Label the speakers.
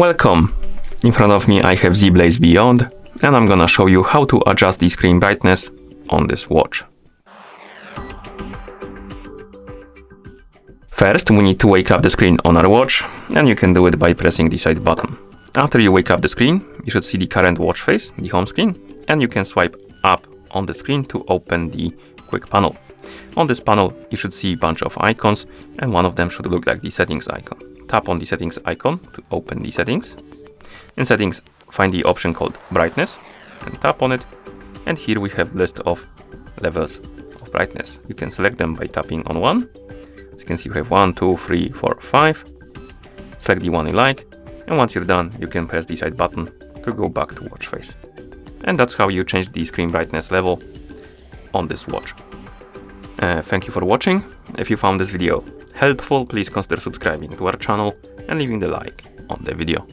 Speaker 1: Welcome! In front of me I have ZEBLAZE Beyond, and I'm gonna show you how to adjust the screen brightness on this watch. First, we need to wake up the screen on our watch, and you can do it by pressing the side button. After you wake up the screen, you should see the current watch face, the home screen, and you can swipe up on the screen to open the quick panel. On this panel, you should see a bunch of icons, and one of them should look like the settings icon. Tap on the settings icon to open the settings. In settings, find the option called brightness and tap on it. And here we have list of levels of brightness. You can select them by tapping on one. As you can see, we have 1, 2, 3, 4, 5. Select the one you like. And once you're done, you can press the side button to go back to watch face. And that's how you change the screen brightness level on this watch. Thank you for watching. If you found this video helpful, please consider subscribing to our channel and leaving the like on the video.